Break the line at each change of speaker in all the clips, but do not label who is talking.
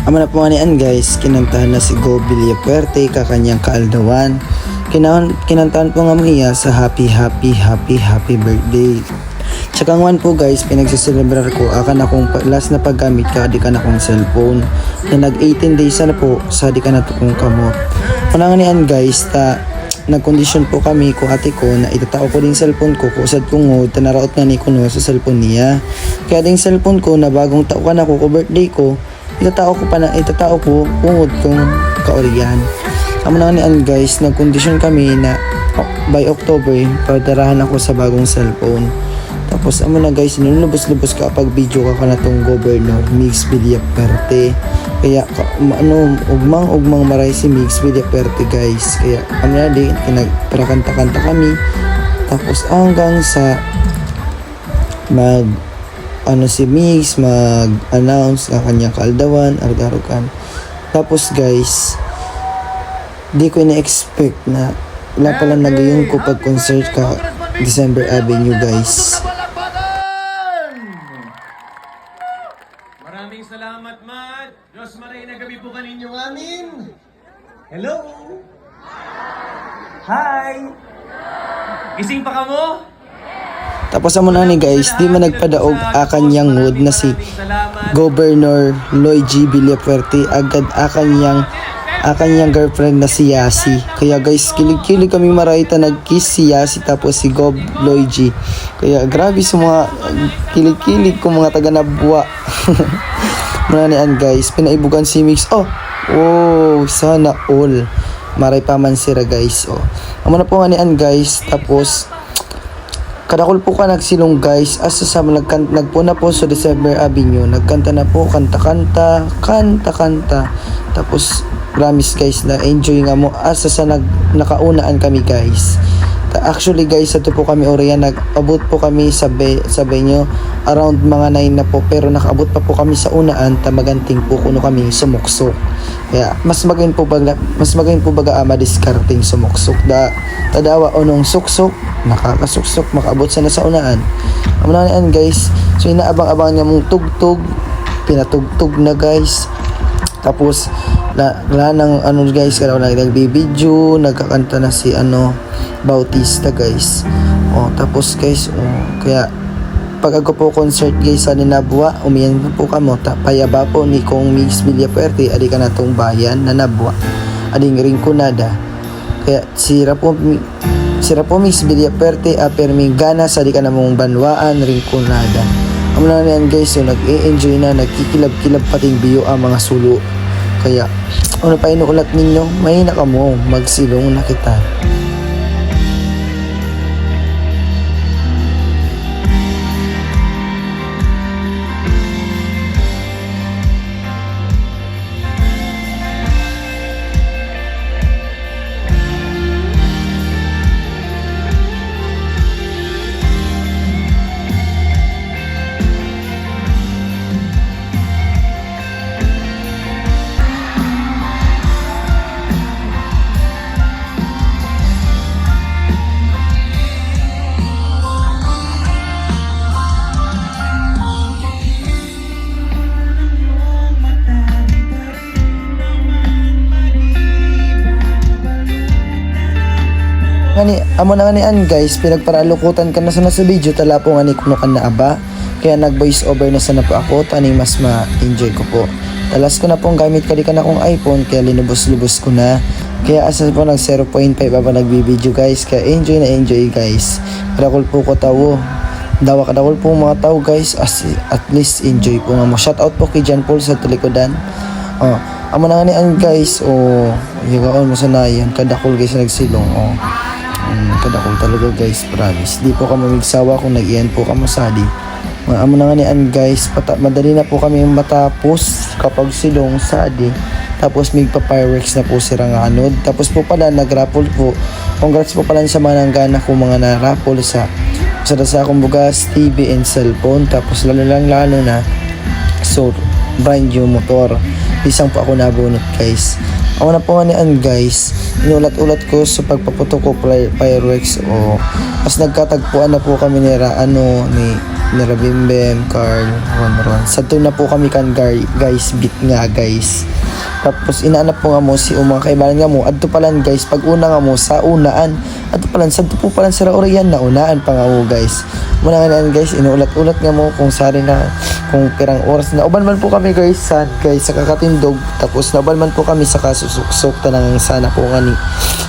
Amo na po anian guys, kinantahan na si Go Villafuerte kakanyang kaaldawan. Kinantahan po nga mga sa happy birthday. Tsaka ngayon po guys, pinagsiselebrar ko akan akong last na paggamit ka di ka na kong cellphone na nag 18 days na po sa di ka na to kong kamot. Unang niyan guys, nagkondisyon po kami ko ate ko na itatao ko din cellphone ko kusad ko ngod tanaraot nga ni ko no sa cellphone niya. Kaya ding cellphone ko na bagong tao ka na ko birthday ko, itatao ko ungod kong kaoriyan. Amo na niyan guys, nagkondisyon kami na by October padarahan ako sa bagong cellphone. Tapos amo na guys, nilulubos-lubos ka pag video ka na tong Governor Mix Villafuerte. Kaya ugmang maray si Mix Villafuerte guys. Kaya amo na din pinagparakanta-kanta kami. Tapos hanggang sa si Mix mag-announce ang kanyang kaaldawan, argarukan. Tapos guys, di ko na-expect na wala pala nagayon ko pag-concert ka December Avenue guys.
Maraming salamat, Matt. Diyos maray na gabi po kaninyong amin. Hello? Hi! Gising pa ka mo?
Tapos amo na ni guys, di man nagpadaog akanyang ngod na si Governor Lloyd G. Villafuerte agad akanyang girlfriend na si Yasi. Kaya guys, kilig-kilig kami marayta nag-kiss si Yasi tapos si Gov Lloyd G. Kaya grabe sa mga kilig-kilig ko mga taga Nabwa. Mananian guys, pinaibugan si Mix. Oh, sana all. Maray pa man sira guys. Amo na po manian guys. Tapos kadakol po ka nagsilong guys. Asa sa nagpuna po sa December Avenue. Nagkanta na po, kanta. Tapos promise guys na enjoy nga mo asa sa nakaunaan kami guys. Actually guys, ito po kami Oriya, nag-abot po kami sa venue around mga 9 na po, pero nakaabot pa po kami sa unaan tamaganting po kuno kami sumuksok. Kaya mas magayon po baga ama diskarting sumuksok tadawa onong suksok nakakasuksok makaabot sana sa unaan. Amunaan guys, so inaabang-abang niya mong tugtog, pinatugtog na guys. Tapos lahat ng guys, kada nagbibideo, nagkakanta na si Bautista guys. Tapos guys, kaya pag ako po concert guys sa Nabwa, umiyan po kamo payaba po ni Kong Mix Villafuerte adi ka na tong bayan na Nabwa. Ading ringkunada. Kaya sira po Mix Villafuerte perming gana sa di ka na mong banwaan ringkunada. Amo na yan guys, so nag-e-enjoy na, nagkikilab-kilab pating biyo ang mga sulo. Kaya ano pa inuulat ninyo, may na mo magsilong na kita. Amo na ganian guys, pinagparalukutan ka na sana sa video tala po nga ni kuno kan na aba. Kaya nag voice over na sana po ako tani mas ma-enjoy ko po. Talas ko na pong gamit kadi ka na kong iPhone kaya linubos-lubos ko na. Kaya asa po nag 0.5 pa nagbi-video guys. Kaya enjoy guys. Kadakol po ko tawo. Kadakol po mga tao guys. At least enjoy po nga mo. Shout out po kay John Paul sa tulikodan. Amo na ganian guys. Yugaon mo sanayan. Kadakol guys nagsilong. Kadakol talaga guys, promise. Di po kami magsawa kung nag-iyan po kamo sadi. Amo na ganian guys, madali na po kami matapos kapag silong sadi. Tapos magpa-fireworks na po sira nga anod. Tapos po pala nag-raffle po. Congrats po pala sa mga nanggana ko mga na-raffle sa akong bugas, TV and cellphone. Tapos lalo na so brand new motor. Isang po ako nabunot guys. Ako na po ganian guys, inulat-ulat ko sa pagpaputok ko fireworks. Mas nagkatagpuan na po kami ni ni Rabimbem, Carl, Ron. Sa to na po kami kan guys, bit nga guys. Tapos inaanap po nga mo si mga kaibalan nga mo adto palan guys pag una nga mo sa unaan adto palan sa po palan sira oriyan na unaan pa nga mo guys. Muna nga guys inuulat-ulat nga mo kung sari na kung pirang oras na uban man po kami guys sa kakatindog tapos nauban man po kami sa kasusuksok tanang sana po nga ni.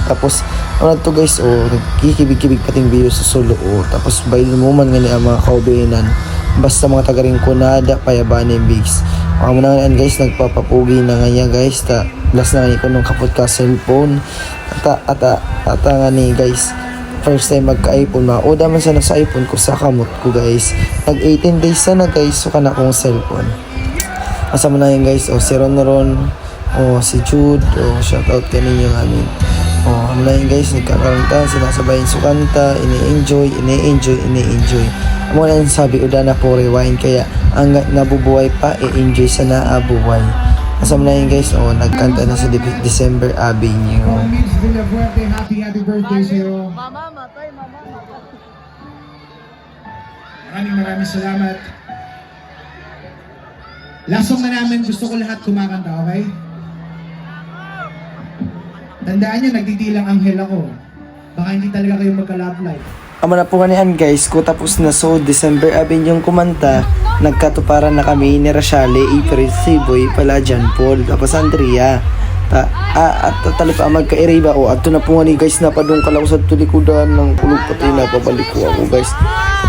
Tapos ano to guys nagkikibig-kibig pating video sa solo tapos bail mo man nga ni ang mga kaubenan basta mga tagaring kunada payaban ng bigs. Mga muna nga guys nagpapapugi na nga niya guys ta last na nga ko nung kapot ka cellphone ata nga ni guys first time magka-iPhone mauda man sana sa iPhone ko sa kamot ko guys nag 18 days na guys so kana kong cellphone asa mo na yun guys si Ron si Jude shout out kaninyo amin ano na yun guys nagkakaranta sinasabayin sa kanta ini-enjoy mo na sabi uda na po rewind kaya ang nabubuhay pa i-enjoy sa naabuhay asa mo na yun guys nagkanta na sa December Avenue.
Miss Villafuerte, happy birthday sa'yo. Maraming salamat. Last song na namin, gusto ko lahat kumakanta, okay? Tandaan nyo, nagtitilang anghel ako. Baka hindi talaga kayo magka-love life.
Amo na po kanian guys, ko tapos na so December Avenue yung kumanta, nagkatuparan na kami ni Rashale, April, Siboy, pala John Paul, tapos Andrea. At tali pa magka-ereba ato na po nga ni guys napadung kalaw sa tulikudan ng kulog pati na pabalik ko ako guys.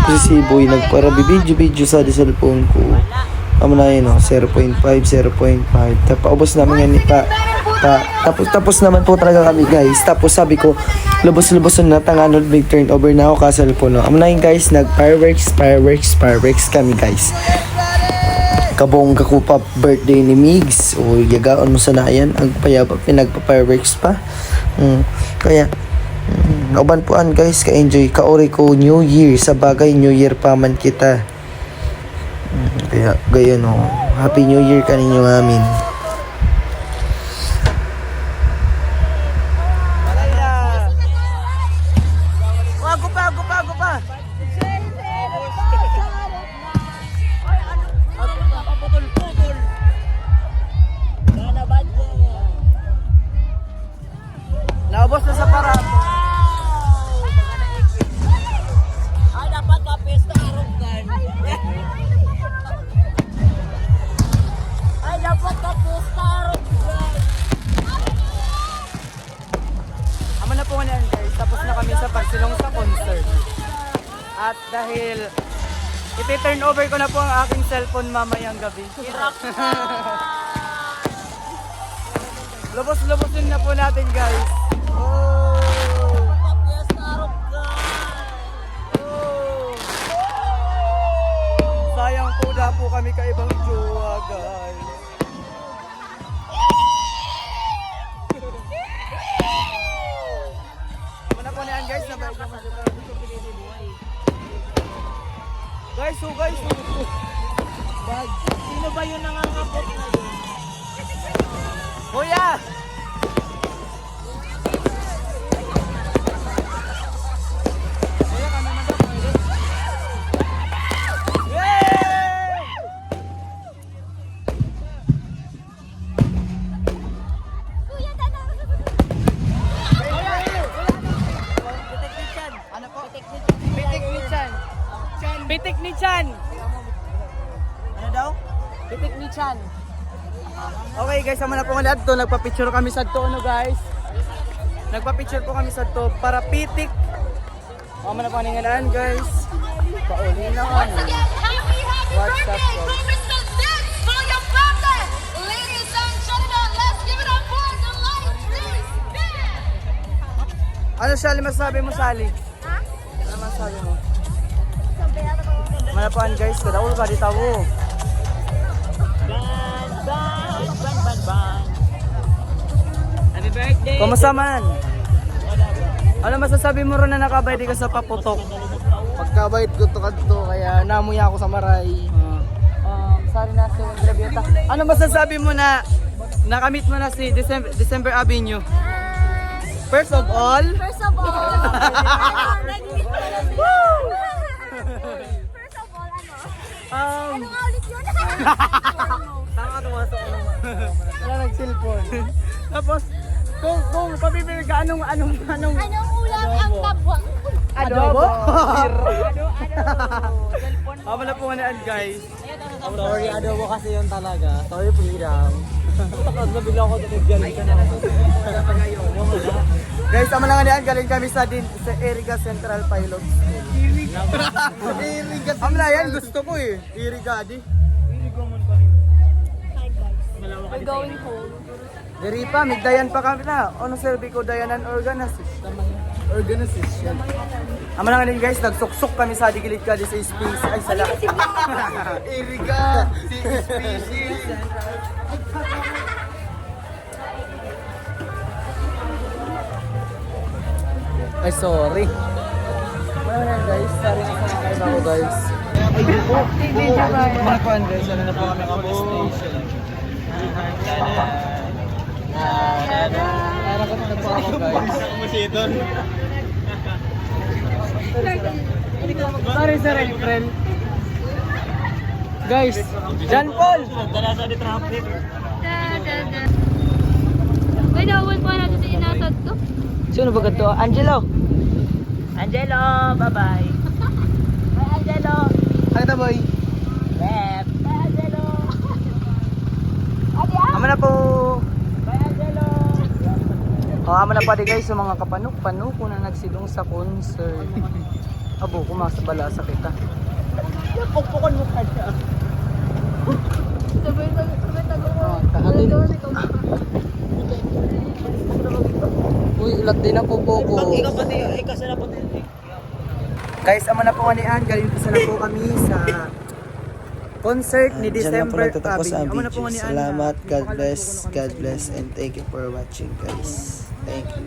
Tapos si Siboy nagpara video sa cellphone ko. Amo na yun 0.5. Paubos namin nga tapos naman po talaga kami guys. Tapos sabi ko lubos-luboson na tanganod big turnover na ako ka cellphone. Amo na yun guys fireworks kami guys. Kabong kakupa birthday ni Migs yagaon mo sana yan ang payapa pinagpa-fireworks pa kaya nauban po guys ka-enjoy kaori ko New Year sa bagay New Year pa man kita kaya gayon Happy New Year kaninyo amin. Go pa naubos na sa para.
Ay, dapat mapesta arugan. Ay, dapat mapesta arugan.
Ama na po nga yan guys, tapos na kami sa pagsilong sa concert. At dahil iti-turn over ko na po ang aking cellphone mamayang gabi. Lubos-lubosin na po natin guys.
Mapesta arugan.
Sayang po na po kami kaibang jowa guys. Ano po na yan guys, nabayad naman sila. Guys,
Sino ba yun nangangabot na yun?
Kuya! Pitik ni Chan. Ano daw? Pitik ni Chan. Okay guys, sama na po nga to. Nagpa-picture kami sa to guys. Nagpa-picture po kami sa to para pitik. Sama na po nga guys. Pauli na kami. What's up guys? Ano Sally, masabi mo Sally?
Ha?
Ano masabi mo? Manapan guys, kadawul ka di tawo.
Happy birthday!
Kumusta man? Ano masasabi mo ron na nakabayad ka sa paputok?
Pagkabayad ko to kadto kaya namuya ako sa maray.
Sorry na si Gravieta. Ano masasabi mo na nakamit mo na si December Avenue? First of all,
First of all, first of all, Ano nga ulit yun?
Tama tumasok ko naman. Wala nag-cellphone. Tapos, kung pabibili ka, anong
Anong ulam ang tabwang?
adobo?
Cellphone.
Wala po manaan guys.
Sorry,
adobo kasi yun talaga. Sorry, freedom. Takot na bigla ako tutugyan ka na. Guys, sama na nga niyan, galing kami sa Iriga Central Pilot School. Iriga. Amla yan, gusto ko eh. Iriga, di.
We're going home.
Diri pa, migdayan pa kami na. Ano serbi ko, dayanan organisis. Organisis yan. Ama na nga din guys, nagsuksok kami sa digilid ka di sa space. Ay, sala. Iriga, si species. Ay, sorry. Ano na guys, sorry sa mga kaiba ko guys. Ay, po. Mga kuhan guys, ano na po kami ka station. Narakat na po ako guys. Sorry sir, friend. Guys, John Paul!
May dawal pa natin sa inasad to.
Sino ba ganito? Angelo!
Angelo, bye-bye. Bye, Angelo.
Ano na boy?
Left. Bye, Angelo.
Ama na po!
Bye, Angelo.
Ama na pa di guys sa mga kapanuk-panuk na nagsilong sa concert. Abo, kumasabala sa kita.
Pukpukan mo ka siya.
Sabay tago.
Kahalin. Uy, ulat din ang pupo ko.
Ikaw sa lapot.
Guys, ama na po kanian. Galing isa na po kami sa concert ni
Diyan na po
December
nagtatapos ang
Ama na po
video.
kanian.
Salamat, God bless, and thank you for watching guys. Thank you.